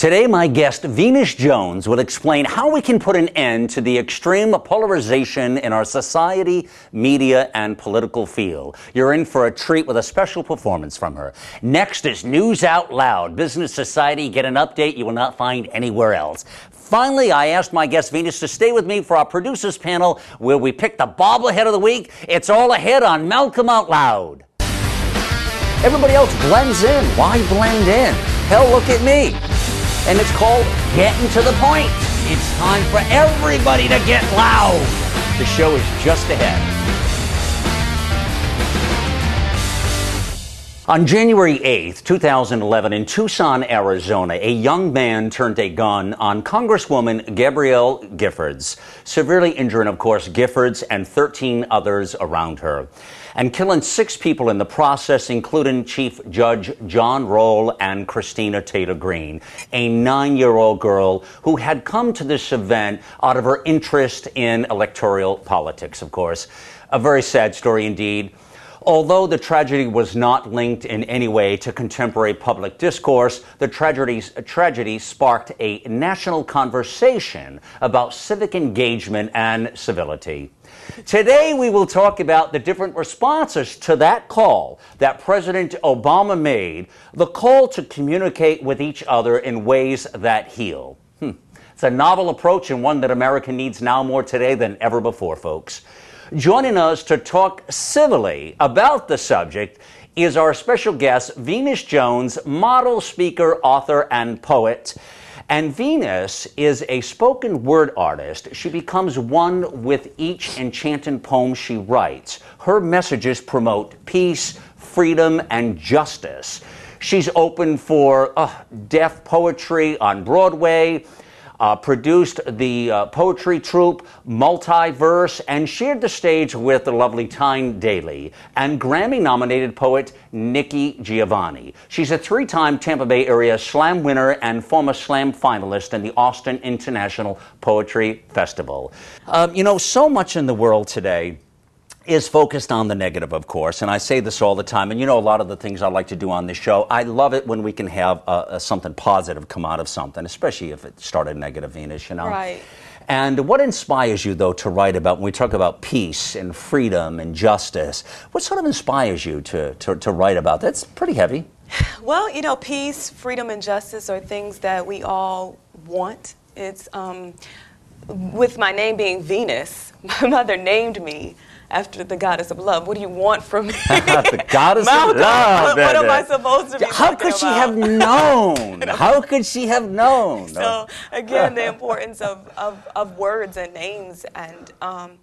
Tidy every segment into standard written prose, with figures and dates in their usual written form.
Today, my guest, VenusLoveJones, will explain how we can put an end to the extreme polarization in our society, media, and political field. You're in for a treat with a special performance from her. Next is News Out Loud. Business Society, get an update you will not find anywhere else. Finally, I asked my guest Venus to stay with me for our producers panel, where we pick the bobblehead of the week. It's all ahead on Malcom Out Loud. Everybody else blends in. Why blend in? Hell, look at me. And it's called Getting to the Point. It's time for everybody to get loud. The show is just ahead. On January 8th, 2011, in Tucson, Arizona, a young man turned a gun on Congresswoman Gabrielle Giffords, severely injuring, of course, Giffords and 13 others around her, and killing 6 people in the process, including Chief Judge John Roll and Christina Taylor Greene, a 9-year-old girl who had come to this event out of her interest in electoral politics, of course. A very sad story indeed. Although the tragedy was not linked in any way to contemporary public discourse, the tragedy sparked a national conversation about civic engagement and civility. Today, we will talk about the different responses to that call that President Obama made, the call to communicate with each other in ways that heal. It's a novel approach and one that America needs now more today than ever before, folks. Joining us to talk civilly about the subject is our special guest, VenusLoveJones, model, speaker, author, and poet. And Venus is a spoken word artist. She becomes one with each enchanting poem she writes. Her messages promote peace, freedom, and justice. She's open for deaf poetry on Broadway, produced the poetry troupe Multiverse, and shared the stage with the lovely Tyne Daly and Grammy-nominated poet Nikki Giovanni. She's a 3-time Tampa Bay area Slam winner and former Slam finalist in the Austin International Poetry Festival. So much in the world today is focused on the negative, of course, and I say this all the time, and a lot of the things I like to do on this show, I love it when we can have something positive come out of something, especially if it started negative, Venus, Right. And what inspires you, though, to write about, when we talk about peace and freedom and justice, what sort of inspires you to write about that? It's pretty heavy. Well, peace, freedom, and justice are things that we all want. It's, with my name being Venus, my mother named me after the goddess of love. What do you want from me? The goddess Malcom, of love. what am I supposed to be How could she have known? How could she have known? So, again, the importance of words and names. And I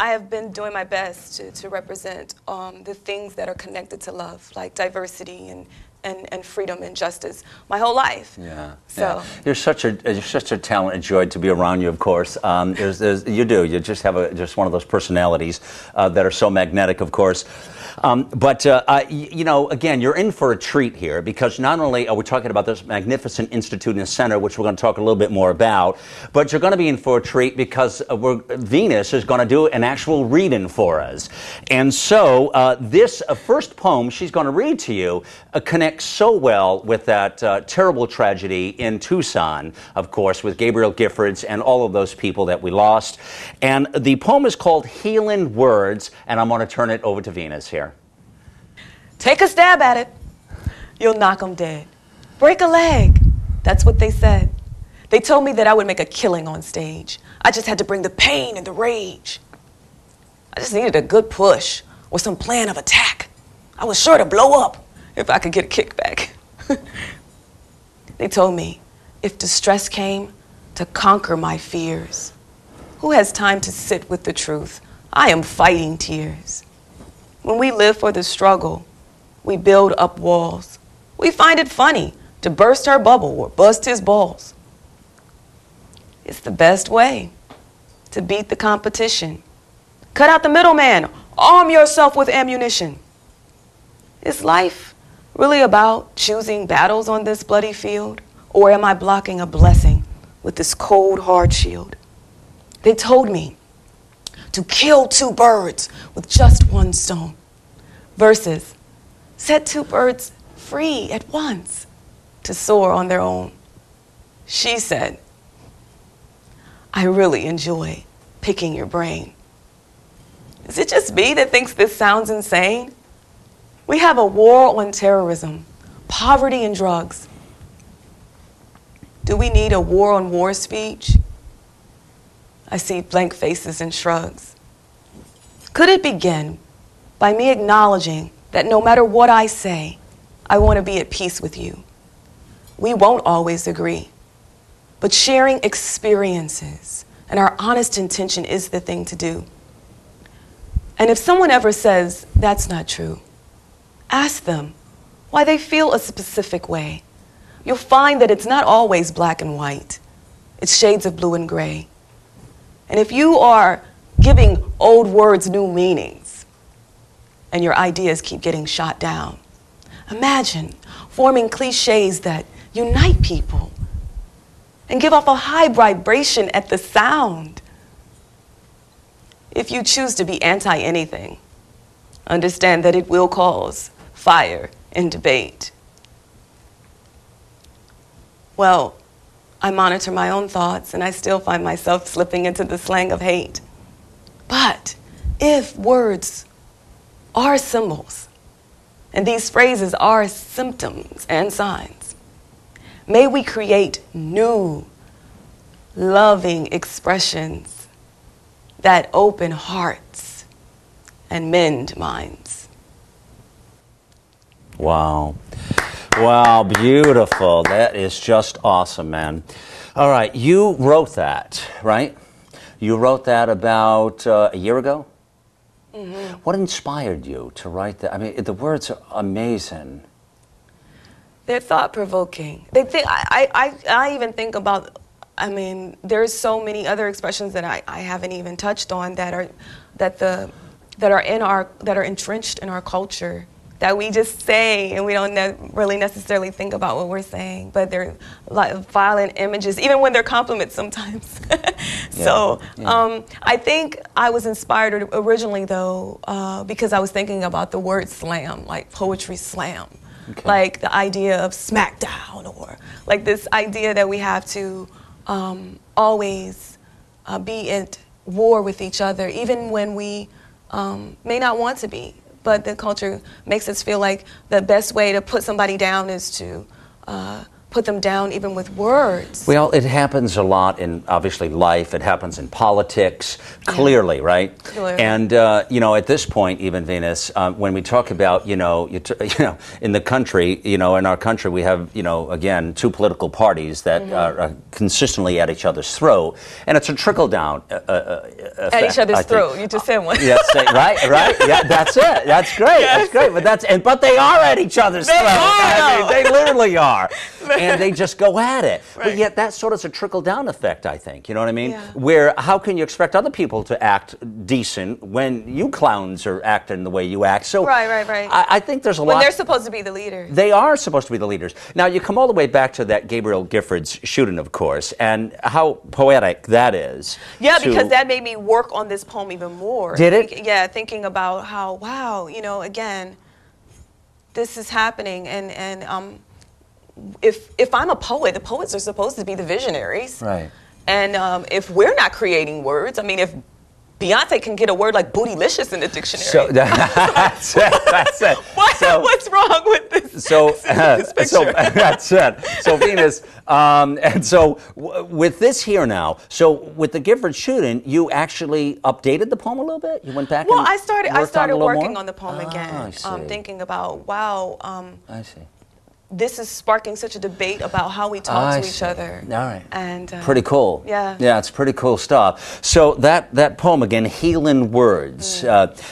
have been doing my best to represent the things that are connected to love, like diversity and freedom and justice, my whole life. So you're such a talent and joy to be around you. Of course, you just have just one of those personalities that are so magnetic. Of course. Again, you're in for a treat here, because not only are we talking about this magnificent institute and center, which we're going to talk a little bit more about, but you're going to be in for a treat because Venus is going to do an actual reading for us. And so this first poem she's going to read to you connects so well with that terrible tragedy in Tucson, of course, with Gabrielle Giffords and all of those people that we lost. And the poem is called Healing Words, and I'm going to turn it over to Venus here. Take a stab at it. You'll knock 'em dead. Break a leg. That's what they said. They told me that I would make a killing on stage. I just had to bring the pain and the rage. I just needed a good push or some plan of attack. I was sure to blow up if I could get a kickback. They told me if distress came, to conquer my fears. Who has time to sit with the truth? I am fighting tears. When we live for the struggle, we build up walls. We find it funny to burst our bubble or bust his balls. It's the best way to beat the competition. Cut out the middleman. Arm yourself with ammunition. Is life really about choosing battles on this bloody field? Or am I blocking a blessing with this cold, hard shield? They told me to kill 2 birds with just 1 stone, versus set 2 birds free at once to soar on their own. She said, I really enjoy picking your brain. Is it just me that thinks this sounds insane? We have a war on terrorism, poverty, and drugs. Do we need a war on war speech? I see blank faces and shrugs. Could it begin by me acknowledging that no matter what I say, I want to be at peace with you? We won't always agree, but sharing experiences and our honest intention is the thing to do. And if someone ever says that's not true, ask them why they feel a specific way. You'll find that it's not always black and white. It's shades of blue and gray. And if you are giving old words new meanings and your ideas keep getting shot down, imagine forming cliches that unite people and give off a high vibration at the sound. If you choose to be anti-anything, understand that it will cause fire and debate. Well, I monitor my own thoughts and I still find myself slipping into the slang of hate. But if words are symbols and these phrases are symptoms and signs, may we create new, loving expressions that open hearts and mend minds. Wow. Wow, beautiful. That is just awesome, man. All right, you wrote that, right? You wrote that about a year ago? Mm-hmm. What inspired you to write that? I mean, the words are amazing. They're thought-provoking. They think, I even think about, I mean, there's so many other expressions that I haven't even touched on that are entrenched in our culture, that we just say and we don't really necessarily think about what we're saying, but they're like violent images, even when they're compliments sometimes. I think I was inspired originally, though, because I was thinking about the word slam, like poetry slam. Okay. Like the idea of smackdown, or like this idea that we have to always be at war with each other, even when we may not want to be. But the culture makes us feel like the best way to put somebody down is to put them down even with words. Well, it happens a lot in, obviously, life. It happens in politics, clearly, right? Clearly. And, you know, at this point, even, Venus, when we talk about, in the country, in our country, we have, again, two political parties that are consistently at each other's throat. And it's a trickle-down effect, at each other's throat. You just said one. Yes, right. Yeah, that's it. That's great. Yes. That's great. But they are at each other's throat. I mean, they literally are. And they just go at it. Right. But yet that sort of is a trickle-down effect, I think. You know what I mean? Yeah. Where how can you expect other people to act decent when you clowns are acting the way you act? So right. I think there's a lot. When they're supposed to be the leaders. They are supposed to be the leaders. Now, you come all the way back to that Gabrielle Giffords shooting, of course, and how poetic that is. Yeah, because that made me work on this poem even more. Did it? Thinking about how, wow, again, this is happening, and if I'm a poet, the poets are supposed to be the visionaries. Right. And if we're not creating words, I mean, if Beyonce can get a word like bootylicious in the dictionary. So that's it. What's wrong with this? So that's it. So Venus, and so with this here now, so with the Gifford shooting, you actually updated the poem a little bit. You went back. Well, I started working on the poem again, thinking about I see. This is sparking such a debate about how we talk to each other. All right. And pretty cool. Yeah. Yeah, it's pretty cool stuff. So that poem again, Healing Words.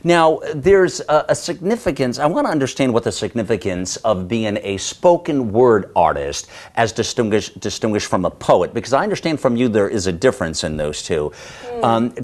Now, there's a significance. I want to understand what the significance of being a spoken word artist as distinguished from a poet, because I understand from you there is a difference in those two.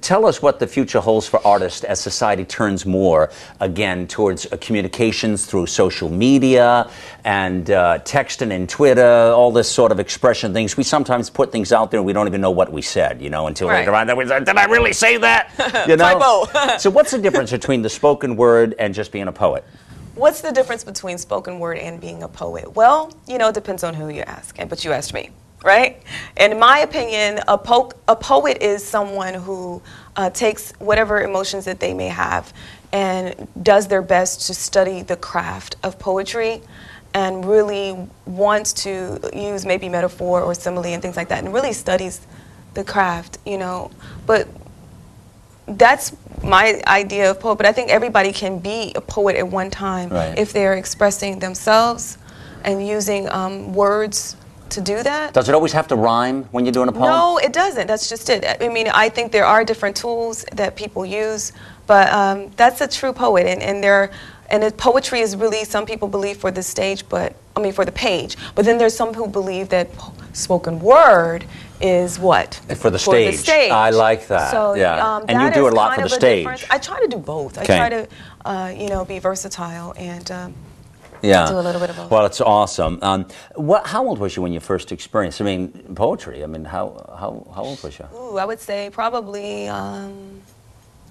Tell us what the future holds for artists as society turns more, again, towards communications through social media and texting and Twitter, all this sort of expression things. We sometimes put things out there and we don't even know what we said, until later on. Did I really say that? Typo. So what's the difference between the spoken word and just being a poet? What's the difference between spoken word and being a poet? Well, it depends on who you ask, but you asked me. right? In my opinion, a poet is someone who takes whatever emotions that they may have and does their best to study the craft of poetry and really wants to use maybe metaphor or simile and things like that and really studies the craft, you know. But that's my idea of poet. But I think everybody can be a poet at one time if they're expressing themselves and using words to do that. Does it always have to rhyme when you're doing a poem? No, it doesn't. That's just it. I mean, I think there are different tools that people use, but that's a true poet. And poetry is really, some people believe, for the stage, but I mean for the page. But then there's some who believe that spoken word is what? For the stage. For the stage. I like that. So, yeah. And you do a lot for the stage. I try to do both. Okay. I try to, you know, be versatile and do a little bit of both. Well, it's awesome. How old was you when you first experienced? I mean, poetry. I mean, how old was you? Ooh, I would say probably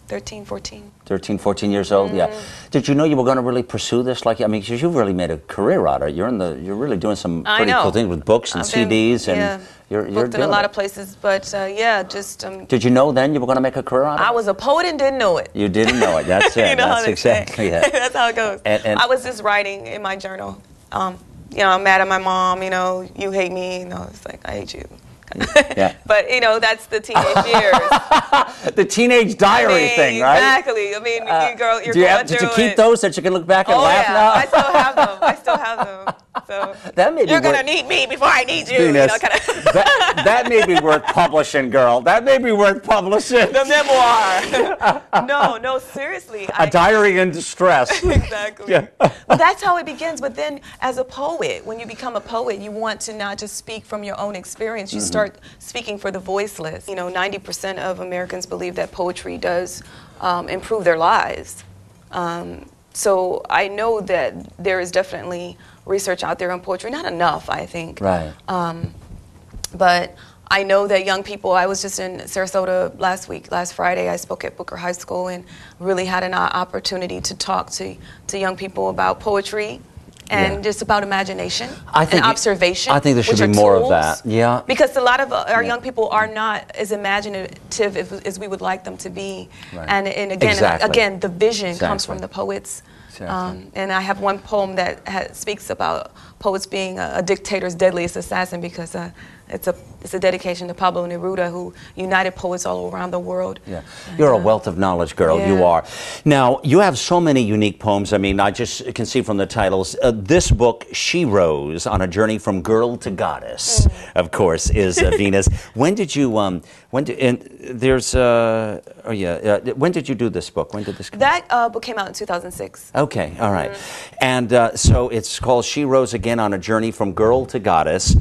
13, 14. 13, 14 years old, yeah. Did you know you were going to really pursue this? Like, I mean, because you've really made a career out of it. You're really doing some pretty cool things with books and CDs, and you're booked in a lot of places. But yeah, just. Did you know then you were going to make a career out of it? I was a poet and didn't know it. You didn't know it. That's it. You know That's exactly it. That's how it goes. And I was just writing in my journal. You know, I'm mad at my mom. You know, you hate me. You know, it's like I hate you. Yeah. But you know, that's the teenage years. The teenage diary thing, right? Exactly. I mean, you're going through. Did you keep those that you can look back and laugh now? I still have them. I still have them. So that may be you're gonna need me before I need you. Venus, you know, kind of. that may be worth publishing, girl. That may be worth publishing. The memoir. No, seriously. A diary in distress. Exactly. Yeah. But that's how it begins. But then, as a poet, when you become a poet, you want to not just speak from your own experience. You start speaking for the voiceless. You know, 90% of Americans believe that poetry does improve their lives. So I know that there is definitely research out there on poetry. Not enough, I think. Right. But I know that young people, I was just in Sarasota last Friday, I spoke at Booker High School and really had an opportunity to talk to young people about poetry and just about imagination and observation. I think there should be more of that. Yeah. Because a lot of our young people are not as imaginative as we would like them to be. Right. And again, the vision comes from the poets. Exactly. And I have one poem that speaks about poets being a dictator's deadliest assassin because it's a dedication to Pablo Neruda, who united poets all around the world. Yeah, you're a wealth of knowledge, girl. Yeah. You are. Now, you have so many unique poems. I mean, I just can see from the titles. This book, She Rose, on a journey from girl to goddess, of course, is Venus. When did you? When did you do this book? When did this come out? That book came out in 2006. Okay, all right. And so it's called She Rose Again on a Journey from Girl to Goddess.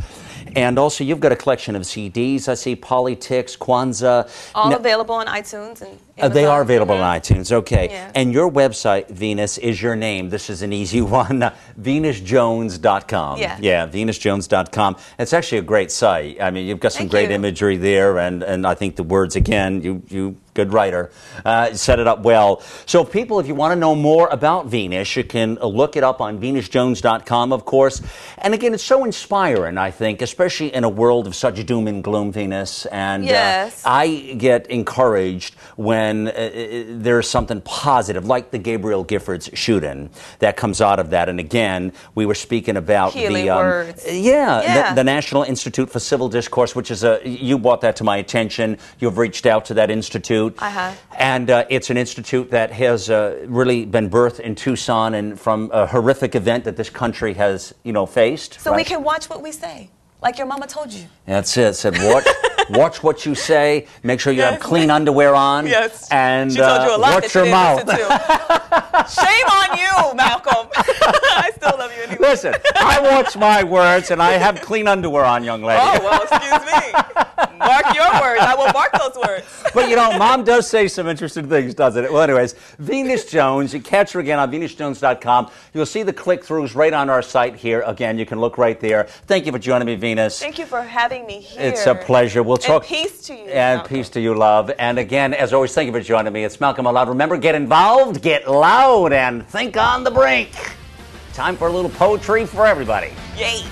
And also, you've got a collection of CDs. I see Politics, Kwanzaa. All available on iTunes and Amazon. They are available on iTunes, okay. Yeah. And your website, Venus, is your name. This is an easy one. VenusJones.com. Yeah, VenusJones.com. It's actually a great site. I mean, you've got some great imagery there, and I think the words, again, you good writer, set it up well. So people, if you want to know more about Venus, you can look it up on VenusJones.com, of course. And again, it's so inspiring, I think, especially in a world of such doom and gloom, Venus. And I get encouraged when there's something positive, like the Gabrielle Giffords shooting that comes out of that. And again, we were speaking about healing words. The National Institute for Civil Discourse, which is you brought that to my attention. You've reached out to that institute. I have. And it's an institute that has really been birthed in Tucson and from a horrific event that this country has, faced. So we can watch what we say, like your mama told you. That's it. Said watch what you say. Make sure you have clean underwear on. Yes. And she told you a lot watch your mouth. Shame on you, Malcolm. I still love you anyway. Listen, I watch my words and I have clean underwear on, young lady. Oh, well, excuse me. Mark your words. I will mark those words. But Mom does say some interesting things, doesn't it? Well, anyways, Venus Jones. You catch her again on VenusJones.com. You'll see the click-throughs right on our site here. Again, you can look right there. Thank you for joining me, Venus. Thank you for having me here. It's a pleasure. We'll talk. And peace to you. And Malcolm. Peace to you, love. And again, as always, thank you for joining me. It's Malcolm and I. Remember, get involved, get loud, and think on the brink. Time for a little poetry for everybody. Yay.